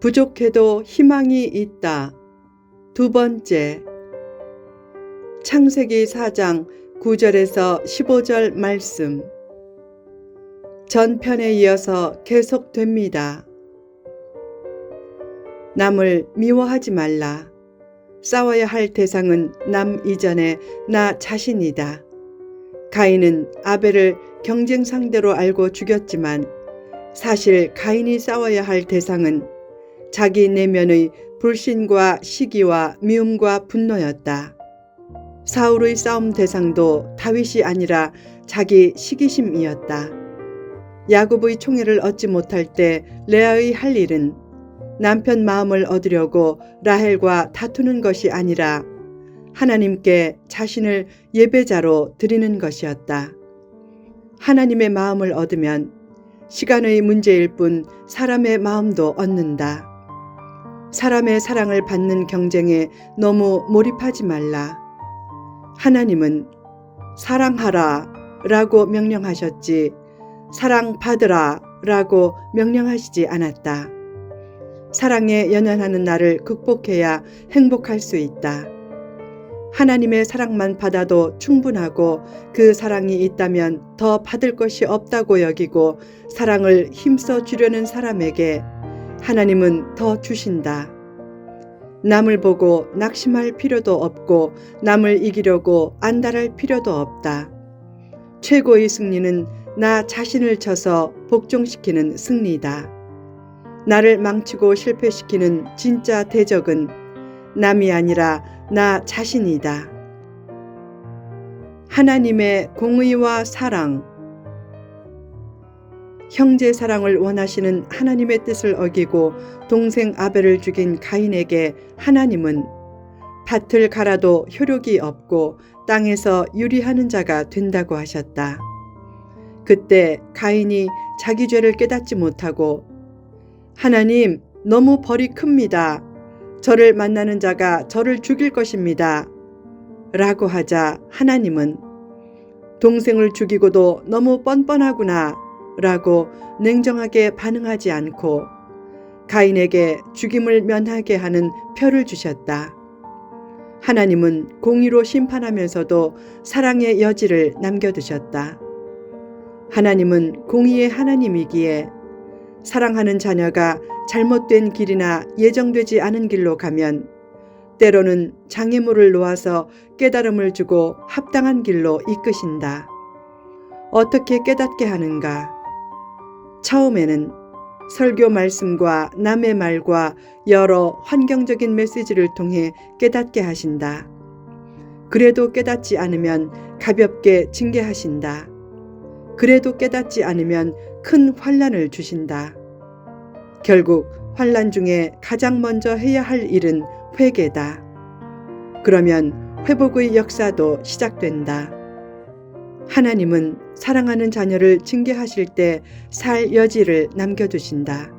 부족해도 희망이 있다. 두 번째, 창세기 4장 9절에서 15절 말씀. 전편에 이어서 계속됩니다. 남을 미워하지 말라. 싸워야 할 대상은 남 이전에 나 자신이다. 가인은 아벨을 경쟁 상대로 알고 죽였지만 사실 가인이 싸워야 할 대상은 자기 내면의 불신과 시기와 미움과 분노였다. 사울의 싸움 대상도 다윗이 아니라 자기 시기심이었다. 야곱의 총애를 얻지 못할 때 레아의 할 일은 남편 마음을 얻으려고 라헬과 다투는 것이 아니라 하나님께 자신을 예배자로 드리는 것이었다. 하나님의 마음을 얻으면 시간의 문제일 뿐 사람의 마음도 얻는다. 사람의 사랑을 받는 경쟁에 너무 몰입하지 말라. 하나님은 사랑하라 라고 명령하셨지 사랑받으라 라고 명령하시지 않았다. 사랑에 연연하는 나를 극복해야 행복할 수 있다. 하나님의 사랑만 받아도 충분하고 그 사랑이 있다면 더 받을 것이 없다고 여기고 사랑을 힘써 주려는 사람에게 하나님은 더 주신다. 남을 보고 낙심할 필요도 없고 남을 이기려고 안달할 필요도 없다. 최고의 승리는 나 자신을 쳐서 복종시키는 승리다. 나를 망치고 실패시키는 진짜 대적은 남이 아니라 나 자신이다. 하나님의 공의와 사랑. 형제 사랑을 원하시는 하나님의 뜻을 어기고 동생 아벨을 죽인 가인에게 하나님은 밭을 갈아도 효력이 없고 땅에서 유리하는 자가 된다고 하셨다. 그때 가인이 자기 죄를 깨닫지 못하고 하나님, 너무 벌이 큽니다. 저를 만나는 자가 저를 죽일 것입니다. 라고 하자 하나님은 동생을 죽이고도 너무 뻔뻔하구나 라고 냉정하게 반응하지 않고 가인에게 죽임을 면하게 하는 표를 주셨다. 하나님은 공의로 심판하면서도 사랑의 여지를 남겨두셨다. 하나님은 공의의 하나님이기에 사랑하는 자녀가 잘못된 길이나 예정되지 않은 길로 가면 때로는 장애물을 놓아서 깨달음을 주고 합당한 길로 이끄신다. 어떻게 깨닫게 하는가? 처음에는 설교 말씀과 남의 말과 여러 환경적인 메시지를 통해 깨닫게 하신다. 그래도 깨닫지 않으면 가볍게 징계하신다. 그래도 깨닫지 않으면 큰 환난을 주신다. 결국 환난 중에 가장 먼저 해야 할 일은 회개다. 그러면 회복의 역사도 시작된다. 하나님은 사랑하는 자녀를 징계하실 때 살 여지를 남겨두신다.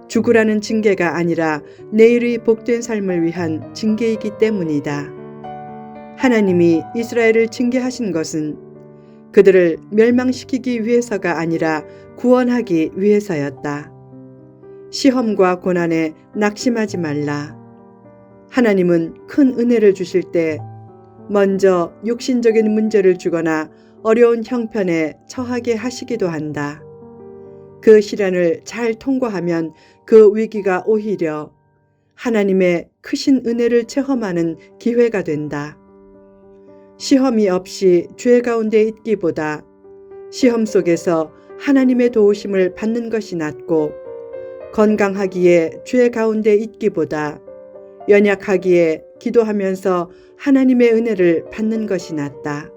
죽으라는 징계가 아니라 내일의 복된 삶을 위한 징계이기 때문이다. 하나님이 이스라엘을 징계하신 것은 그들을 멸망시키기 위해서가 아니라 구원하기 위해서였다. 시험과 고난에 낙심하지 말라. 하나님은 큰 은혜를 주실 때 먼저 육신적인 문제를 주거나 어려운 형편에 처하게 하시기도 한다. 그 시련을 잘 통과하면 그 위기가 오히려 하나님의 크신 은혜를 체험하는 기회가 된다. 시험이 없이 죄 가운데 있기보다 시험 속에서 하나님의 도우심을 받는 것이 낫고 건강하기에 죄 가운데 있기보다 연약하기에 기도하면서 하나님의 은혜를 받는 것이 낫다.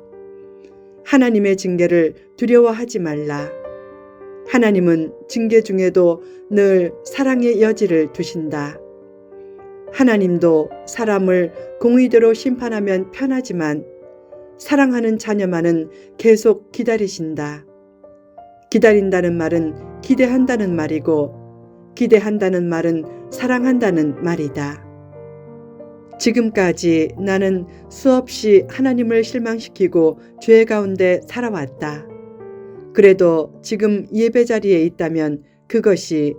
하나님의 징계를 두려워하지 말라. 하나님은 징계 중에도 늘 사랑의 여지를 두신다. 하나님도 사람을 공의대로 심판하면 편하지만 사랑하는 자녀만은 계속 기다리신다. 기다린다는 말은 기대한다는 말이고 기대한다는 말은 사랑한다는 말이다. 지금까지 나는 수없이 하나님을 실망시키고 죄 가운데 살아왔다. 그래도 지금 예배 자리에 있다면 그것이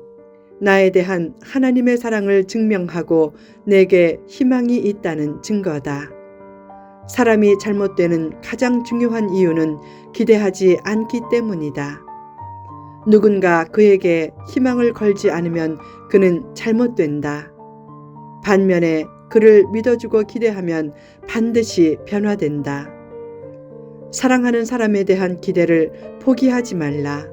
나에 대한 하나님의 사랑을 증명하고 내게 희망이 있다는 증거다. 사람이 잘못되는 가장 중요한 이유는 기대하지 않기 때문이다. 누군가 그에게 희망을 걸지 않으면 그는 잘못된다. 반면에 그를 믿어주고 기대하면 반드시 변화된다. 사랑하는 사람에 대한 기대를 포기하지 말라.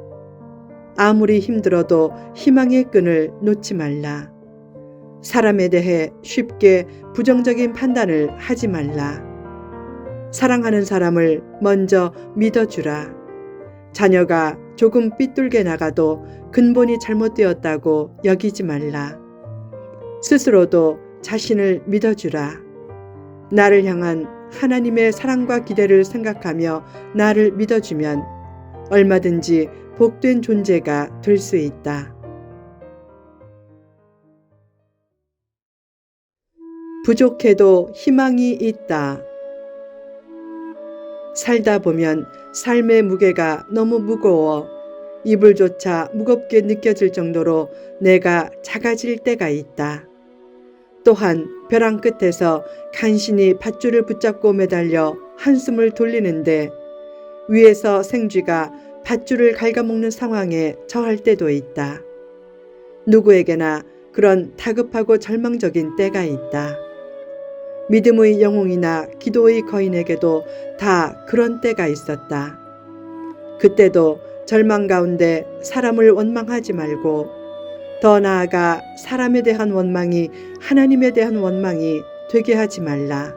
아무리 힘들어도 희망의 끈을 놓지 말라. 사람에 대해 쉽게 부정적인 판단을 하지 말라. 사랑하는 사람을 먼저 믿어주라. 자녀가 조금 삐뚤게 나가도 근본이 잘못되었다고 여기지 말라. 스스로도 자신을 믿어주라. 나를 향한 하나님의 사랑과 기대를 생각하며 나를 믿어주면 얼마든지 복된 존재가 될 수 있다. 부족해도 희망이 있다. 살다 보면 삶의 무게가 너무 무거워 이불조차 무겁게 느껴질 정도로 내가 작아질 때가 있다. 또한 벼랑 끝에서 간신히 밧줄을 붙잡고 매달려 한숨을 돌리는데 위에서 생쥐가 밧줄을 갉아먹는 상황에 처할 때도 있다. 누구에게나 그런 다급하고 절망적인 때가 있다. 믿음의 영웅이나 기도의 거인에게도 다 그런 때가 있었다. 그때도 절망 가운데 사람을 원망하지 말고 더 나아가 사람에 대한 원망이 하나님에 대한 원망이 되게 하지 말라.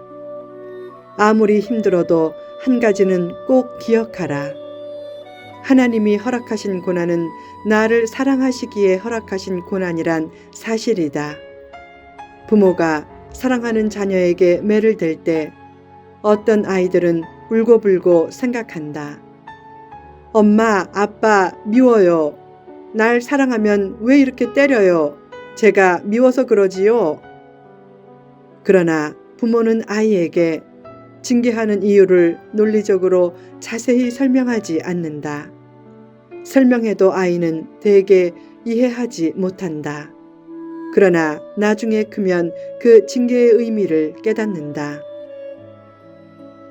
아무리 힘들어도 한 가지는 꼭 기억하라. 하나님이 허락하신 고난은 나를 사랑하시기에 허락하신 고난이란 사실이다. 부모가 사랑하는 자녀에게 매를 댈 때 어떤 아이들은 울고불고 생각한다. 엄마, 아빠 미워요. 날 사랑하면 왜 이렇게 때려요? 제가 미워서 그러지요. 그러나 부모는 아이에게 징계하는 이유를 논리적으로 자세히 설명하지 않는다. 설명해도 아이는 대개 이해하지 못한다. 그러나 나중에 크면 그 징계의 의미를 깨닫는다.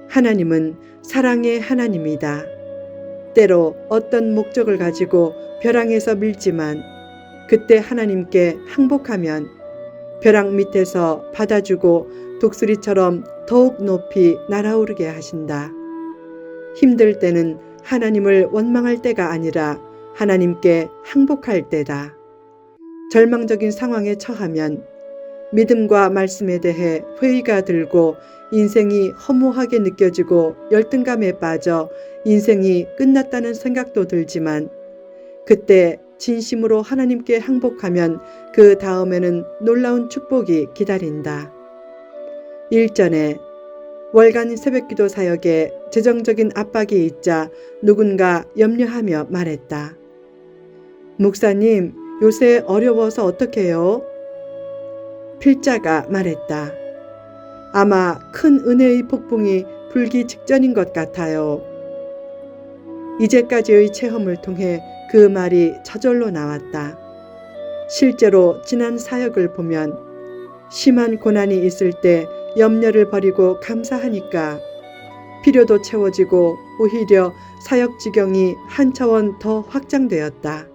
하나님은 사랑의 하나님이다. 때로 어떤 목적을 가지고 벼랑에서 밀지만 그때 하나님께 항복하면 벼랑 밑에서 받아주고 독수리처럼 더욱 높이 날아오르게 하신다. 힘들 때는 하나님을 원망할 때가 아니라 하나님께 항복할 때다. 절망적인 상황에 처하면 믿음과 말씀에 대해 회의가 들고 인생이 허무하게 느껴지고 열등감에 빠져 인생이 끝났다는 생각도 들지만 그때 진심으로 하나님께 항복하면 그 다음에는 놀라운 축복이 기다린다. 일전에 월간 새벽기도 사역에 재정적인 압박이 있자 누군가 염려하며 말했다. 목사님, 요새 어려워서 어떡해요? 필자가 말했다. 아마 큰 은혜의 폭풍이 불기 직전인 것 같아요. 이제까지의 체험을 통해 그 말이 저절로 나왔다. 실제로 지난 사역을 보면 심한 고난이 있을 때 염려를 버리고 감사하니까 필요도 채워지고 오히려 사역 지경이 한 차원 더 확장되었다.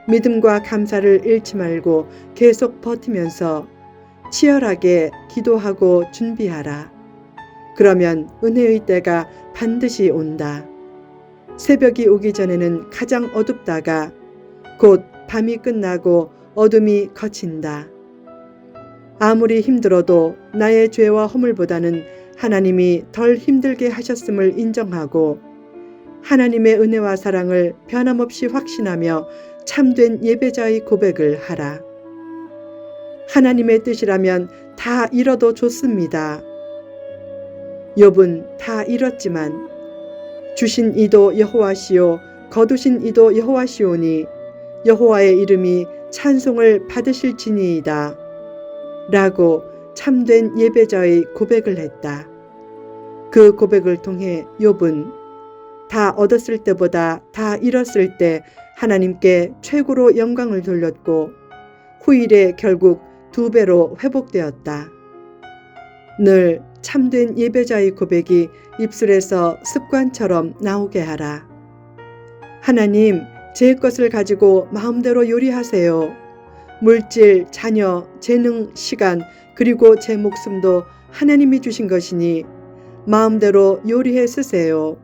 믿음과 감사를 잃지 말고 계속 버티면서 치열하게 기도하고 준비하라. 그러면 은혜의 때가 반드시 온다. 새벽이 오기 전에는 가장 어둡다가 곧 밤이 끝나고 어둠이 걷힌다. 아무리 힘들어도 나의 죄와 허물보다는 하나님이 덜 힘들게 하셨음을 인정하고 하나님의 은혜와 사랑을 변함없이 확신하며 참된 예배자의 고백을 하라. 하나님의 뜻이라면 다 잃어도 좋습니다. 욥은 다 잃었지만 주신 이도 여호와시요 거두신 이도 여호와시오니 여호와의 이름이 찬송을 받으실지니이다. 라고 참된 예배자의 고백을 했다. 그 고백을 통해 욥은 다 얻었을 때보다 다 잃었을 때 하나님께 최고로 영광을 돌렸고 후일에 결국 2배로 회복되었다. 늘 참된 예배자의 고백이 입술에서 습관처럼 나오게 하라. 하나님, 제 것을 가지고 마음대로 요리하세요. 물질, 자녀, 재능, 시간, 그리고 제 목숨도 하나님이 주신 것이니 마음대로 요리해 쓰세요.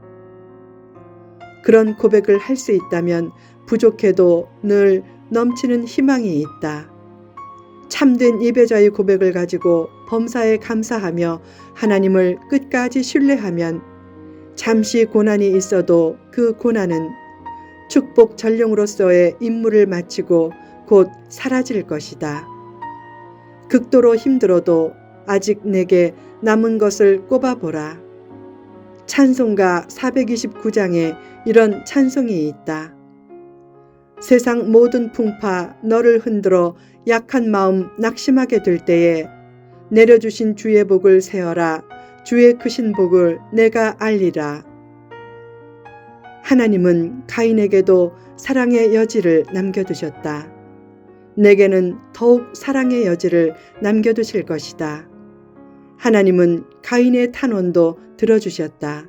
그런 고백을 할 수 있다면 부족해도 늘 넘치는 희망이 있다. 참된 예배자의 고백을 가지고 범사에 감사하며 하나님을 끝까지 신뢰하면 잠시 고난이 있어도 그 고난은 축복 전령으로서의 임무를 마치고 곧 사라질 것이다. 극도로 힘들어도 아직 내게 남은 것을 꼽아보라. 찬송가 429장에 이런 찬송이 있다. 세상 모든 풍파 너를 흔들어 약한 마음 낙심하게 될 때에 내려주신 주의 복을 세어라. 주의 크신 복을 내가 알리라. 하나님은 가인에게도 사랑의 여지를 남겨두셨다. 내게는 더욱 사랑의 여지를 남겨두실 것이다. 하나님은 가인의 탄원도 들어주셨다.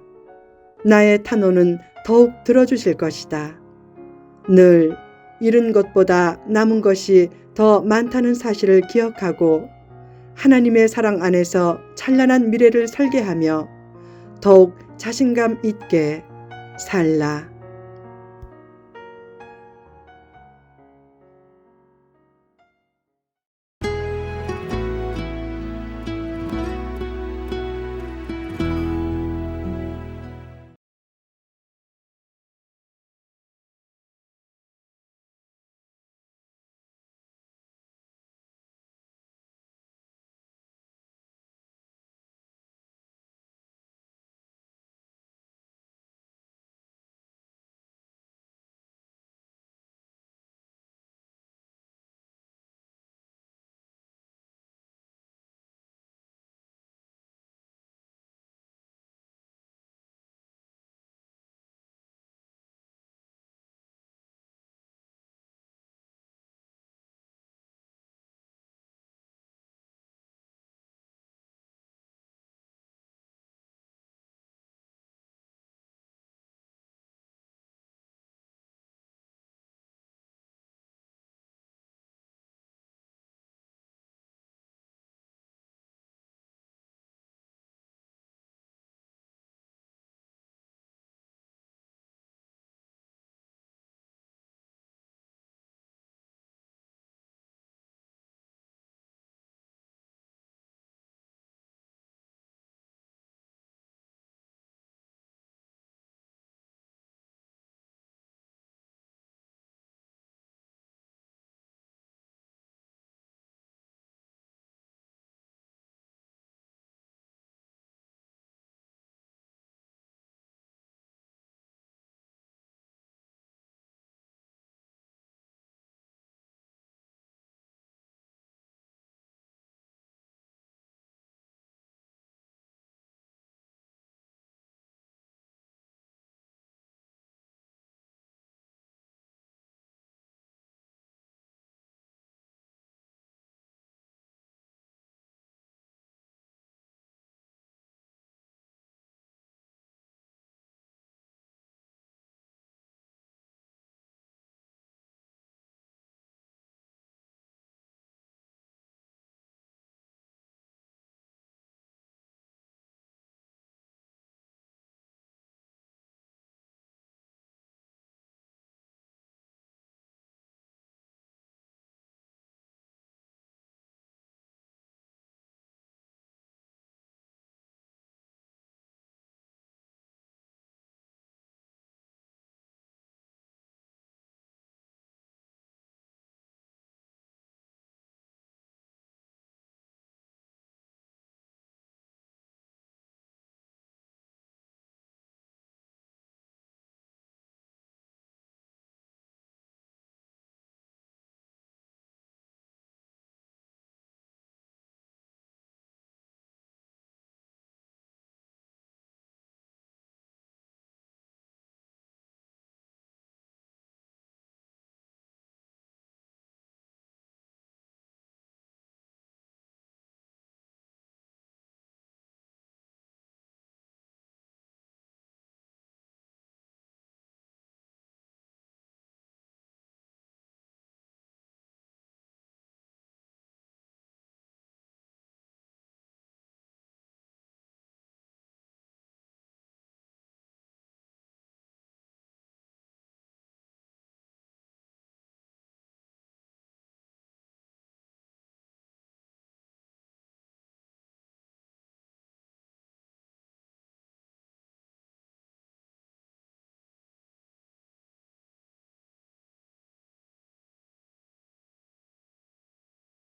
나의 탄원은 더욱 들어주실 것이다. 늘 잃은 것보다 남은 것이 더 많다는 사실을 기억하고 하나님의 사랑 안에서 찬란한 미래를 설계하며 더욱 자신감 있게 살라.